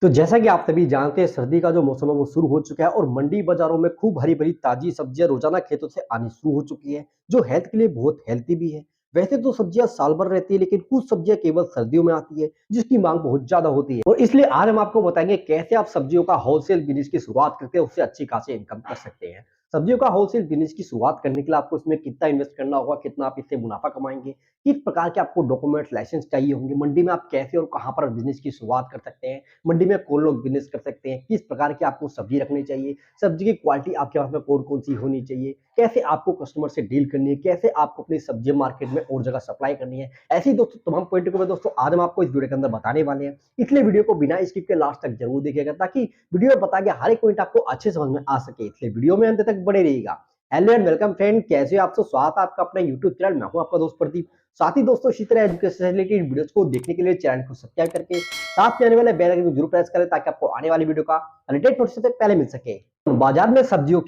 तो जैसा कि आप सभी जानते हैं, सर्दी का जो मौसम है वो शुरू हो चुका है और मंडी बाजारों में खूब हरी-भरी ताजी सब्जियां रोजाना खेतों से आनी शुरू हो चुकी है, जो हेल्थ के लिए बहुत हेल्थी भी है। वैसे तो सब्जियां साल भर रहती है, लेकिन कुछ सब्जियां केवल सर्दियों में आती है, जिसकी मांग बहुत ज्यादा होती है। और इसलिए आज हम आपको बताएंगे कैसे आप सब्जियों का होलसेल बिजनेस की शुरुआत करके उससे अच्छी खासी इनकम कर सकते हैं। सब्जियों का होलसेल बिजनेस की शुरुआत करने के लिए आपको इसमें कितना इन्वेस्ट करना होगा, कितना आप इससे मुनाफा कमाएंगे, किस प्रकार के आपको डॉक्यूमेंट्स लाइसेंस चाहिए होंगे, मंडी में आप कैसे और कहां पर बिजनेस की शुरुआत कर सकते हैं, मंडी में कौन लोग बिजनेस कर सकते हैं, किस प्रकार की आपको सब्जी रखनी चाहिए, सब्जी की क्वालिटी आपके पास में कौन-कौन सी होनी चाहिए, कैसे आपको कस्टमर से डील करनी है, कैसे आपको अपनी सब्जी मार्केट में और जगह सप्लाई करनी है। ऐसे ही दोस्तों तमाम पॉइंट को मैं दोस्तों आज हम आपको इस वीडियो के अंदर बताने वाले हैं। इसलिए वीडियो को बिना स्किप के लास्ट तक जरूर देखिएगा, ताकि वीडियो में बताया गया हर एक पॉइंट आपको अच्छे समझ में आ सके। इसलिए वीडियो में अंत तक बने रहिएगा। हेलो एंड वेलकम फ्रेंड, कैसे हो आप सब? स्वागत है आपका अपना यूट्यूब चैनल। मैं हूं आपका दोस्त प्रदीप। साथ ही दोस्तों इसी तरह एजुकेशन से रिलेटेड वीडियोस को देखने के लिए चैनल को सब्सक्राइब करके साथ में आने वाले बेल आइकन को जरूर प्रेस करें, ताकि आपको आने वाली वीडियो का लेटेस्ट नोटिफिकेशन पहले मिल सके। बाजार में सब्जियों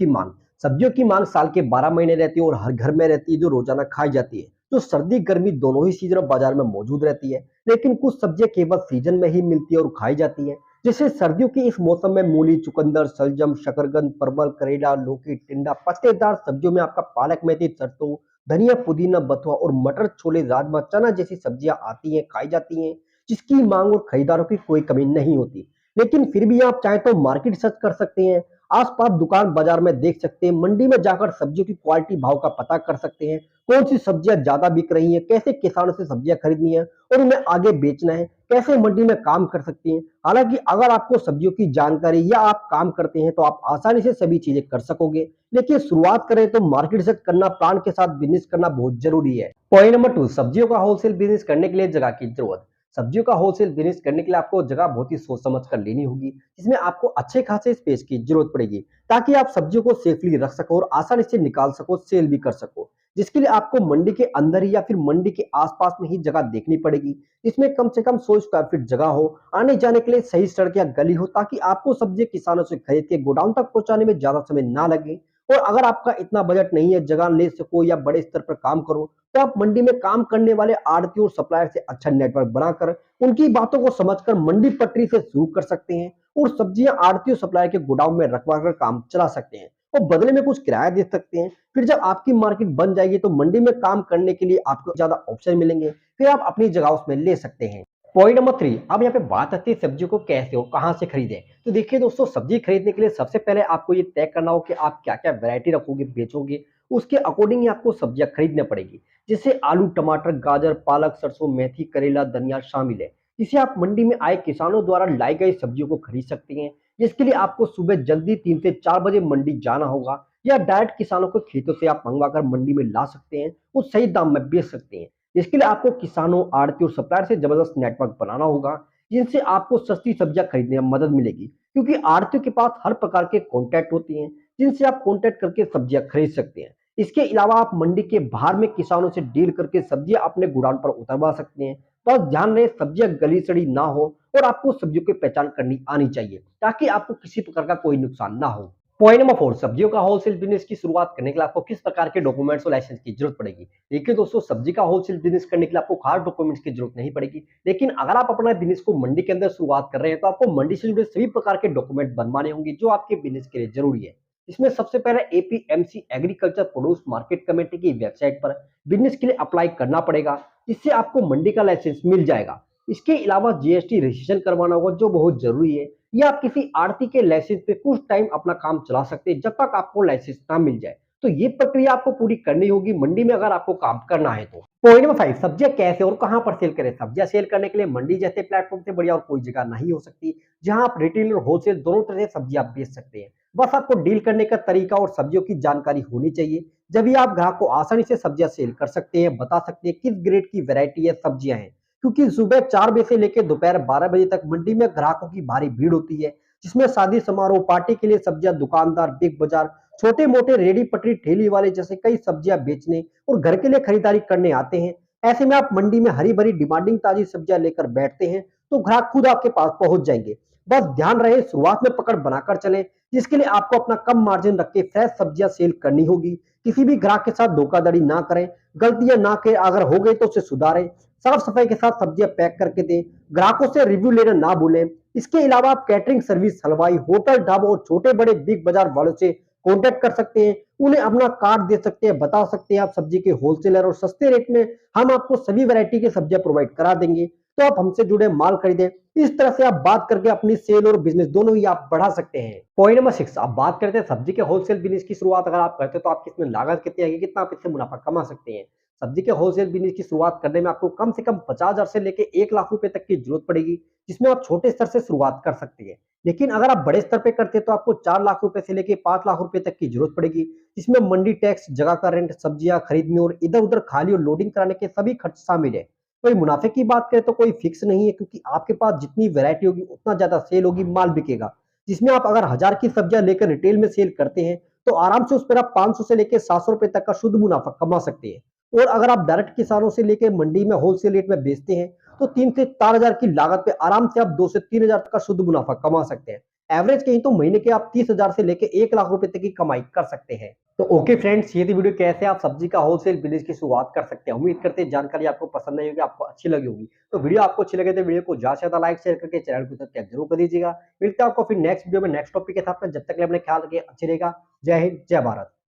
की मांग साल के 12 महीने रहती है और हर घर में रहती है, जो रोजाना खाई जाती है। जो सर्दी गर्मी दोनों ही सीजन में बाजार में मौजूद रहती है, लेकिन कुछ सब्जियां केवल सीजन में ही मिलती है और खाई जाती है। जैसे सर्दियों की इस मौसम में मूली, चुकंदर, शलजम, शकरकंद, परवल, करेला, लौकी, टिंडा, पत्तेदार सब्जियों में आपका पालक, मेथी, सरसों, धनिया, पुदीना, बथुआ और मटर, छोले, राजमा, चना जैसी सब्जियां आती हैं, खाई जाती हैं, जिसकी मांग और खरीदारों की कोई कमी नहीं होती। लेकिन फिर भी आप चाहें तो मार्केट सर्च कर सकते हैं, आसपास दुकान बाजार में देख सकते हैं, मंडी में जाकर सब्जियों की क्वालिटी भाव का पता कर सकते हैं, कौन सी सब्जियां ज्यादा बिक रही हैं, कैसे किसानों से सब्जियां खरीदनी है और उन्हें आगे बेचना है, कैसे मंडी में काम कर सकती हैं। हालांकि अगर आपको सब्जियों की जानकारी या आप काम करते हैं तो आप आसानी से सभी चीजें कर सकोगे, लेकिन शुरुआत करें तो मार्केट रिसर्च करना, प्लान के साथ बिजनेस करना बहुत जरूरी है। पॉइंट नंबर 2, सब्जियों का होलसेल बिजनेस करने के लिए जगह की जरूरत। सब्जियों का होलसेल बिजनेस करने के लिए आपको जगह बहुत ही सोच समझ कर लेनी होगी, जिसमें आपको अच्छे खासे स्पेस की जरूरत पड़ेगी, ताकि आप सब्जियों को सेफली रख सको और आसानी से निकाल सको, सेल भी कर सको। जिसके लिए आपको मंडी के अंदर ही या फिर मंडी के आसपास में ही जगह देखनी पड़ेगी। इसमें कम से कम 100 स्क्वायर फीट जगह हो, आने जाने के लिए सही सड़क या गली हो, ताकि आपको सब्जी किसानों से खरीद के गोडाउन तक पहुंचाने में ज्यादा समय ना लगे। और अगर आपका इतना बजट नहीं है, जगह ले सको या बड़े स्तर पर काम करो, तो आप मंडी में काम करने वाले आड़ती और सप्लायर से अच्छा नेटवर्क बनाकर उनकी बातों को समझकर मंडी पटरी से शुरू कर सकते हैं और सब्जियां आड़ती और सप्लायर के गोडाउन में रखवा कर काम चला सकते हैं और बदले में कुछ किराया दे सकते हैं। फिर जब आपकी मार्केट बन जाएगी तो मंडी में काम करने के लिए आपको ज्यादा ऑप्शन मिलेंगे, फिर आप अपनी जगह उसमें ले सकते हैं। पॉइंट नंबर 3, अब यहाँ पे बात आती है सब्जियों को कैसे और कहां से खरीदें। तो देखिए दोस्तों, सब्जी खरीदने के लिए सबसे पहले आपको ये तय करना हो कि आप क्या क्या वैरायटी रखोगे, बेचोगे। उसके अकॉर्डिंग ही आपको सब्जियां खरीदनी पड़ेगी। जैसे आलू, टमाटर, गाजर, पालक, सरसों, मेथी, करेला, धनिया शामिल है। इसे आप मंडी में आए किसानों द्वारा लाई गई सब्जियों को खरीद सकते हैं, जिसके लिए आपको सुबह जल्दी 3 से 4 बजे मंडी जाना होगा, या डायरेक्ट किसानों को खेतों से आप मंगवाकर मंडी में ला सकते हैं और सही दाम में बेच सकते हैं। इसके लिए आपको किसानों, आड़ती और सप्लायर से जबरदस्त नेटवर्क बनाना होगा, जिनसे आपको सस्ती सब्जियां खरीदने में मदद मिलेगी, क्योंकि आड़तियों के पास हर प्रकार के कॉन्टैक्ट होते हैं, जिनसे आप कॉन्टैक्ट करके सब्जियां खरीद सकते हैं। इसके अलावा आप मंडी के बाहर में किसानों से डील करके सब्जियां अपने गोडाउन पर उतरवा सकते हैं। बस ध्यान रहे सब्जियां गली सड़ी ना हो और आपको सब्जियों की पहचान करनी आनी चाहिए, ताकि आपको किसी प्रकार का कोई नुकसान ना हो। पॉइंट नंबर 4, सब्जियों का होलसेल बिजनेस की शुरुआत करने के लिए आपको किस प्रकार के डॉक्यूमेंट्स और लाइसेंस की जरूरत पड़ेगी। देखिए दोस्तों, सब्जी का होलसेल बिजनेस करने के लिए आपको खास डॉक्यूमेंट्स की जरूरत नहीं पड़ेगी, लेकिन अगर आप अपना बिजनेस को मंडी के अंदर शुरुआत कर रहे हैं तो आपको मंडी से जुड़े सभी प्रकार के डॉक्यूमेंट बनवाने होंगे, जो आपके बिजनेस के लिए जरूरी है। इसमें सबसे पहले APMC agriculture produce market committee की वेबसाइट पर बिजनेस के लिए अप्लाई करना पड़ेगा, जिससे आपको मंडी का लाइसेंस मिल जाएगा। इसके अलावा जीएसटी रजिस्ट्रेशन करवाना होगा, जो बहुत जरूरी है। या आप किसी आड़ती के लाइसेंस पे कुछ टाइम अपना काम चला सकते हैं, जब तक आपको लाइसेंस ना मिल जाए। तो ये प्रक्रिया आपको पूरी करनी होगी मंडी में अगर आपको काम करना है तो। पॉइंट नंबर 5, सब्जियां कैसे और कहां पर सेल करें। सब्जियां सेल करने के लिए मंडी जैसे प्लेटफॉर्म से बढ़िया और कोई जगह नहीं हो सकती, जहां आप रिटेल और होलसेल दोनों तरह से सब्जियां बेच सकते हैं। बस आपको डील करने का तरीका और सब्जियों की जानकारी होनी चाहिए, जब भी आप ग्राहक को आसानी से सब्जियां सेल कर सकते हैं, बता सकते हैं किस ग्रेड की वैरायटी है सब्जियां हैं। क्योंकि सुबह 4 बजे से लेकर दोपहर 12 बजे तक मंडी में ग्राहकों की भारी भीड़ होती है, जिसमें शादी समारोह, पार्टी के लिए सब्जियां, दुकानदार, बिग बाजार, छोटे मोटे रेडी पटरी ठेली वाले जैसे कई सब्जियां बेचने और घर के लिए खरीदारी करने आते हैं। ऐसे में आप मंडी में हरी भरी डिमांडिंग ताजी सब्जियां लेकर बैठते हैं तो ग्राहक खुद आपके पास पहुंच जाएंगे। बस ध्यान रहे शुरुआत में पकड़ बनाकर चले, जिसके लिए आपको अपना कम मार्जिन रख के फ्रेश सब्जियां सेल करनी होगी। किसी भी ग्राहक के साथ धोखाधड़ी ना करें, गलतियां ना करें, अगर हो गई तो उसे सुधारें। साफ सफाई के साथ सब्जियां पैक करके दें, ग्राहकों से रिव्यू लेना ना भूलें। इसके अलावा आप कैटरिंग सर्विस, हलवाई, होटल, ढाबा और छोटे बड़े बिग बाजार वालों से कॉन्टैक्ट कर सकते हैं। उन्हें अपना कार्ड दे सकते हैं, बता सकते हैं आप सब्जी के होलसेलर और सस्ते रेट में हम आपको सभी वैरायटी की सब्जियां प्रोवाइड करा देंगे। तो आप हमसे जुड़े माल खरीदें। इस तरह से आप बात करके अपनी सेल और बिजनेस दोनों ही आप बढ़ा सकते हैं। पॉइंट नंबर 6, आप बात करते हैं सब्जी के होलसेल बिजनेस की शुरुआत अगर आप करते हैं तो आपकी इसमें लागत कितनी आएगी, कितना आप इससे मुनाफा कमा सकते हैं। सब्जी के होलसेल बिजनेस की शुरुआत करने में आपको कम से कम 50,000 से लेके 1 लाख रुपए तक की जरूरत पड़ेगी, जिसमें आप छोटे स्तर से शुरुआत कर सकते हैं। लेकिन अगर आप बड़े स्तर पे करते हैं तो आपको 4 लाख रुपए से लेके 5 लाख रुपए तक की जरूरत पड़ेगी, जिसमें मंडी टैक्स, जगह का रेंट, सब्जियां खरीदने और इधर-उधर खाली और लोडिंग कराने के सभी खर्च शामिल है। वही मुनाफे की बात करें तो कोई फिक्स नहीं है, क्योंकि आपके पास जितनी वैरायटी होगी उतना ज्यादा सेल होगी, माल बिकेगा। जिसमें आप अगर 1000 की सब्जियां लेकर रिटेल में सेल करते हैं तो आराम से उस पर आप 500 से लेकर 700 रुपए तक का शुद्ध मुनाफा कमा सकते हैं। और अगर आप डायरेक्ट किसानों से लेकर मंडी में होलसेल रेट में बेचते हैं तो 3 से 4,000 की लागत पे आराम से आप 2 से 3,000 तक का शुद्ध मुनाफा कमा सकते हैं। एवरेज कहीं तो महीने के आप 30,000 से लेके 1 लाख रुपए तक की कमाई कर सकते हैं। तो ओके फ्रेंड्स, ये थी वीडियो कैसे आप सब्जी का होलसेल बिजनेस की शुरुआत कर सकते हैं। उम्मीद करते हैं जानकारी आपको पसंद आई होगी, आपको अच्छी लगी होगी। तो वीडियो आपको अच्छी लगे तो वीडियो को ज्यादा से ज्यादा लाइक शेयर करके चैनल को सब्सक्राइब जरूर कर दीजिएगा। मिलते हैं आपको फिर नेक्स्ट वीडियो में नेक्स्ट टॉपिक के साथ में। जब तक के लिए अपने ख्याल रखिए, अच्छी रहेगा। जय हिंद, जय भारत।